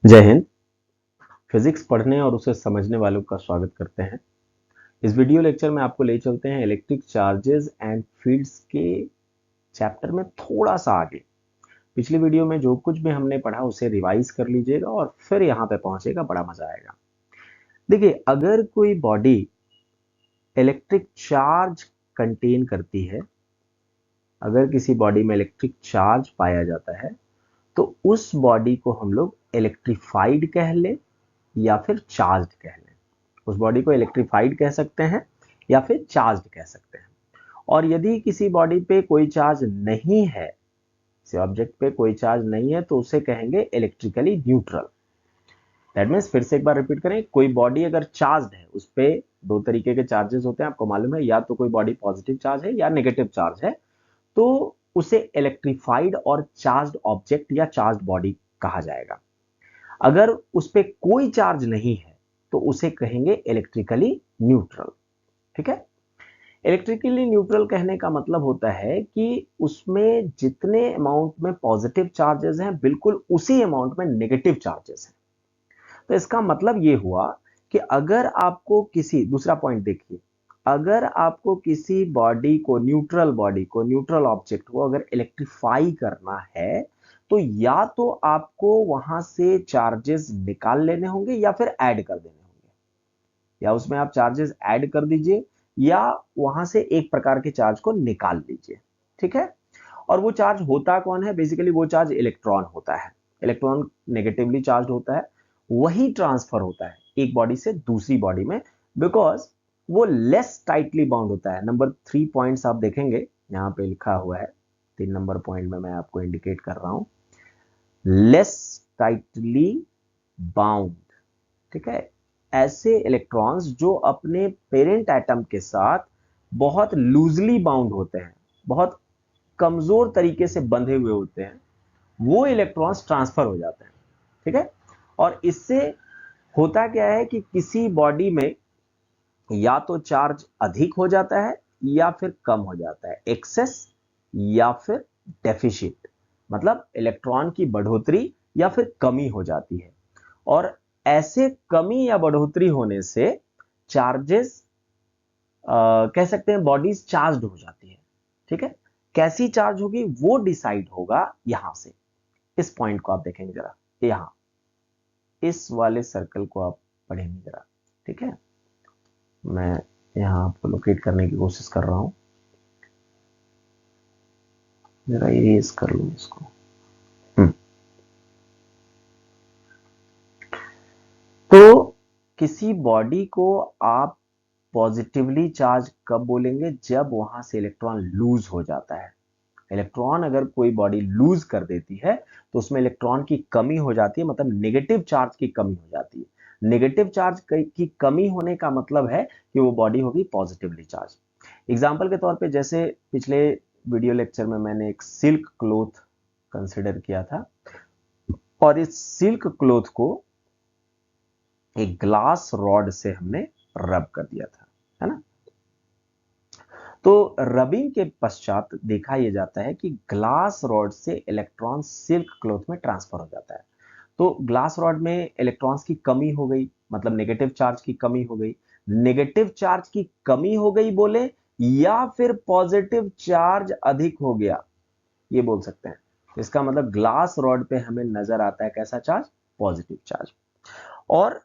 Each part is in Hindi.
जय हिंद। फिजिक्स पढ़ने और उसे समझने वालों का स्वागत करते हैं। इस वीडियो लेक्चर में आपको ले चलते हैं इलेक्ट्रिक चार्जेस एंड फील्ड्स के चैप्टर में थोड़ा सा आगे। पिछली वीडियो में जो कुछ भी हमने पढ़ा उसे रिवाइज कर लीजिएगा और फिर यहाँ पे पहुंचेगा, बड़ा मजा आएगा। देखिए, अगर कोई बॉडी इलेक्ट्रिक चार्ज कंटेन करती है, अगर किसी बॉडी में इलेक्ट्रिक चार्ज पाया जाता है तो उस बॉडी को हम लोग इलेक्ट्रीफाइड कह ले या फिर चार्ज्ड कह लें। उस बॉडी को इलेक्ट्रीफाइड कह सकते हैं या फिर चार्ज्ड कह सकते हैं। और यदि किसी बॉडी पे कोई चार्ज नहीं है, किसी ऑब्जेक्ट पे कोई चार्ज नहीं है, तो उसे कहेंगे इलेक्ट्रिकली न्यूट्रल। दैट मीन्स, फिर से एक बार रिपीट करें, कोई बॉडी अगर चार्ज है, उस पे दो तरीके के चार्जेस होते हैं, आपको मालूम है। या तो कोई बॉडी पॉजिटिव चार्ज है या नेगेटिव चार्ज है, तो उसे इलेक्ट्रीफाइड और चार्ज्ड ऑब्जेक्ट या चार्ज्ड बॉडी कहा जाएगा। अगर उस पर कोई चार्ज नहीं है तो उसे कहेंगे इलेक्ट्रिकली न्यूट्रल। ठीक है। इलेक्ट्रिकली न्यूट्रल कहने का मतलब होता है कि उसमें जितने अमाउंट में पॉजिटिव चार्जेस हैं, बिल्कुल उसी अमाउंट में नेगेटिव चार्जेस हैं। तो इसका मतलब ये हुआ कि अगर आपको किसी, दूसरा पॉइंट देखिए, अगर आपको किसी बॉडी को न्यूट्रल ऑब्जेक्ट को अगर इलेक्ट्रीफाई करना है, तो या तो आपको वहां से चार्जेस निकाल लेने होंगे या फिर ऐड कर देने होंगे। या उसमें आप चार्जेस ऐड कर दीजिए या वहां से एक प्रकार के चार्ज को निकाल लीजिए। ठीक है। और वो चार्ज होता कौन है? बेसिकली वो चार्ज इलेक्ट्रॉन होता है। इलेक्ट्रॉन नेगेटिवली चार्ज होता है, वही ट्रांसफर होता है एक बॉडी से दूसरी बॉडी में, बिकॉज वो लेस टाइटली बाउंड होता है। नंबर 3 पॉइंट्स आप देखेंगे, यहां पे लिखा हुआ है 3 नंबर पॉइंट में मैं आपको इंडिकेट कर रहा हूं, लेस टाइटली बाउंड। ठीक है। ऐसे इलेक्ट्रॉन्स जो अपने पेरेंट एटम के साथ बहुत लूजली बाउंड होते हैं, बहुत कमजोर तरीके से बंधे हुए होते हैं, वो इलेक्ट्रॉन्स ट्रांसफर हो जाते हैं। ठीक है। और इससे होता क्या है कि किसी बॉडी में या तो चार्ज अधिक हो जाता है या फिर कम हो जाता है, एक्सेस या फिर डेफिशिट, मतलब इलेक्ट्रॉन की बढ़ोतरी या फिर कमी हो जाती है। और ऐसे कमी या बढ़ोतरी होने से चार्जेस, कह सकते हैं बॉडीज चार्ज्ड हो जाती है। ठीक है। कैसी चार्ज होगी वो डिसाइड होगा यहां से। इस पॉइंट को आप देखेंगे जरा, यहां इस वाले सर्कल को आप पढ़ेंगे जरा। ठीक है। मैं यहां आपको लोकेट करने की कोशिश कर रहा हूं, जरा इरेज कर लूं इसको। तो किसी बॉडी को आप पॉजिटिवली चार्ज कब बोलेंगे? जब वहां से इलेक्ट्रॉन लूज हो जाता है। इलेक्ट्रॉन अगर कोई बॉडी लूज कर देती है तो उसमें इलेक्ट्रॉन की कमी हो जाती है, मतलब नेगेटिव चार्ज की कमी हो जाती है। नेगेटिव चार्ज की कमी होने का मतलब है कि वो बॉडी होगी पॉजिटिवली चार्ज। एग्जाम्पल के तौर पे, जैसे पिछले वीडियो लेक्चर में मैंने एक सिल्क क्लोथ कंसिडर किया था, और इस सिल्क क्लोथ को एक ग्लास रॉड से हमने रब कर दिया था, है ना। तो रबिंग के पश्चात देखा यह जाता है कि ग्लास रॉड से इलेक्ट्रॉन सिल्क क्लॉथ में ट्रांसफर हो जाता है। तो ग्लास रॉड में इलेक्ट्रॉन्स की कमी हो गई, मतलब नेगेटिव चार्ज की कमी हो गई। नेगेटिव चार्ज की कमी हो गई बोले, या फिर पॉजिटिव चार्ज अधिक हो गया, ये बोल सकते हैं। इसका मतलब ग्लास रॉड पे हमें नजर आता है कैसा चार्ज? Positive charge. और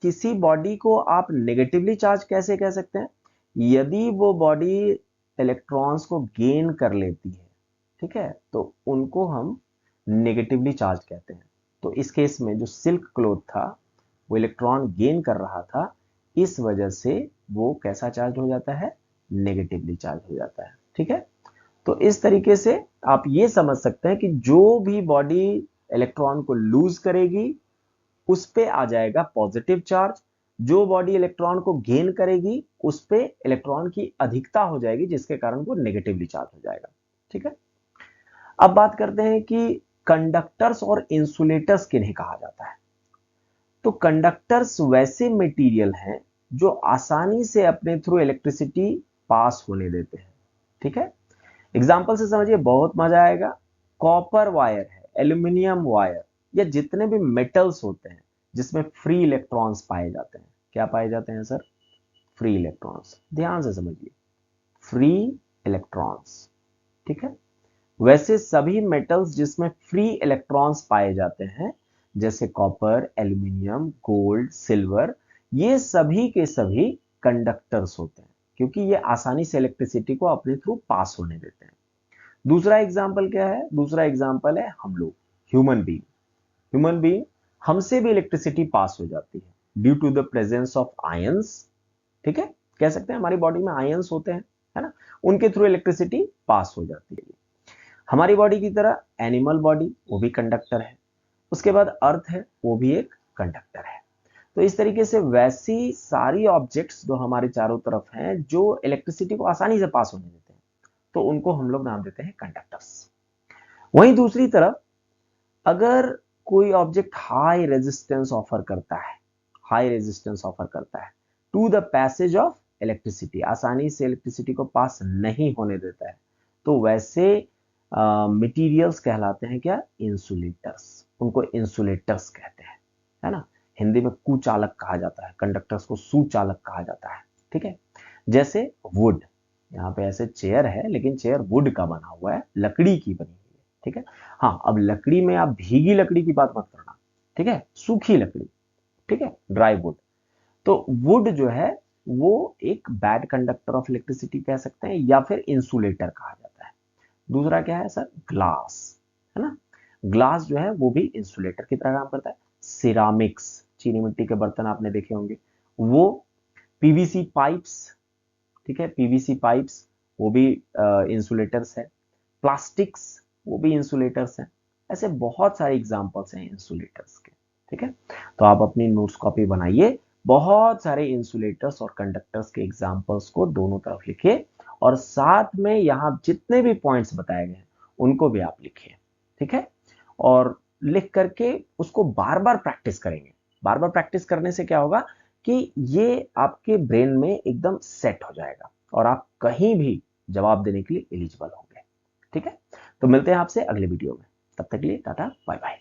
किसी बॉडी को आप नेगेटिवली चार्ज कैसे कह सकते हैं? यदि वो बॉडी इलेक्ट्रॉन्स को गेन कर लेती है, ठीक है, तो उनको हम नेगेटिवली चार्ज कहते हैं। तो इस केस में जो सिल्क क्लॉथ था वो इलेक्ट्रॉन गेन कर रहा था, इस वजह से वो कैसा चार्ज हो जाता है? नेगेटिवली चार्ज हो जाता है। ठीक है। तो इस तरीके से आप ये समझ सकते हैं कि जो भी बॉडी इलेक्ट्रॉन को लूज करेगी उस पे आ जाएगा पॉजिटिव चार्ज, जो बॉडी इलेक्ट्रॉन को गेन करेगी उस पे इलेक्ट्रॉन की अधिकता हो जाएगी, जिसके कारण वो नेगेटिवली चार्ज हो जाएगा। ठीक है। अब बात करते हैं कि कंडक्टर्स और इंसुलेटर्स किन्हें कहा जाता है। तो कंडक्टर्स वैसे मटेरियल हैं जो आसानी से अपने थ्रू इलेक्ट्रिसिटी पास होने देते हैं। ठीक है। एग्जाम्पल से समझिए, बहुत मजा आएगा। कॉपर वायर है, एल्यूमिनियम वायर, या जितने भी मेटल्स होते हैं जिसमें फ्री इलेक्ट्रॉन्स पाए जाते हैं, क्या पाए जाते हैं सर? Free electrons. ध्यान से समझिए, फ्री इलेक्ट्रॉन्स, ठीक है। वैसे सभी मेटल्स जिसमें फ्री इलेक्ट्रॉन्स पाए जाते हैं, जैसे कॉपर, एल्यूमिनियम, गोल्ड, सिल्वर, ये सभी के सभी कंडक्टर्स होते हैं, क्योंकि ये आसानी से इलेक्ट्रिसिटी को अपने थ्रू पास होने देते हैं। दूसरा एग्जाम्पल क्या है? दूसरा एग्जाम्पल है हम लोग, ह्यूमन बीइंग। ह्यूमन बीइंग, हमसे भी इलेक्ट्रिसिटी पास हो जाती है due to the presence of ions, ठीक है। कह सकते हैं हमारी बॉडी में आयंस होते हैं, है ना, उनके थ्रू इलेक्ट्रिसिटी पास हो जाती है। हमारी बॉडी की तरह एनिमल बॉडी, वो भी कंडक्टर है। उसके बाद अर्थ है, वो भी एक कंडक्टर है। तो इस तरीके से वैसी सारी ऑब्जेक्ट्स जो हमारे चारों तरफ हैं, जो इलेक्ट्रिसिटी को आसानी से पास होने देते हैं, तो उनको हम लोग नाम देते हैं कंडक्टर्स। वहीं दूसरी तरफ अगर कोई ऑब्जेक्ट हाई रेजिस्टेंस ऑफर करता है, हाई रेजिस्टेंस ऑफर करता है to the passage of electricity, आसानी से इलेक्ट्रिसिटी को पास नहीं होने देता है, तो वैसे मटेरियल्स कहलाते हैं क्या? इंसुलेटर्स। उनको इंसुलेटर्स कहते हैं, है ना। हिंदी में कुचालक कहा जाता है, कंडक्टर्स को सुचालक कहा जाता है, ठीक है। जैसे वुड, यहाँ पे ऐसे चेयर है लेकिन चेयर वुड का बना हुआ है, लकड़ी की बनी हुई है, ठीक है। हाँ, अब लकड़ी में आप भीगी लकड़ी की बात मत करना, ठीक है, सूखी लकड़ी, ठीक है, ड्राई वुड। तो वुड जो है वो एक बैड कंडक्टर ऑफ इलेक्ट्रिसिटी कह सकते हैं, या फिर इंसुलेटर कहा जाता है। दूसरा क्या है सर? ग्लास, है ना। ग्लास जो है वो भी इंसुलेटर की तरह काम करता है। सिरामिक्स, चीनी मिट्टी के बर्तन आपने देखे होंगे, वो, पीवीसी पाइप्स, ठीक है, पीवीसी पाइप्स वो भी इंसुलेटर्स है। प्लास्टिक्स, वो भी इंसुलेटर्स हैं। ऐसे बहुत सारे एग्जांपल्स हैं इंसुलेटर्स के, ठीक है। तो आप अपनी नोट्स कॉपी बनाइए, बहुत सारे इंसुलेटर्स और कंडक्टर्स के एग्जांपल्स को दोनों तरफ लिखिए, और साथ में यहां जितने भी पॉइंट्स बताए गए हैं उनको भी आप लिखिए, ठीक है। और लिख करके उसको बार बार प्रैक्टिस करेंगे। बार बार प्रैक्टिस करने से क्या होगा कि ये आपके ब्रेन में एकदम सेट हो जाएगा और आप कहीं भी जवाब देने के लिए एलिजिबल होंगे, ठीक है। तो मिलते हैं आपसे अगले वीडियो में, तब तक के लिए टाटा बाय बाय।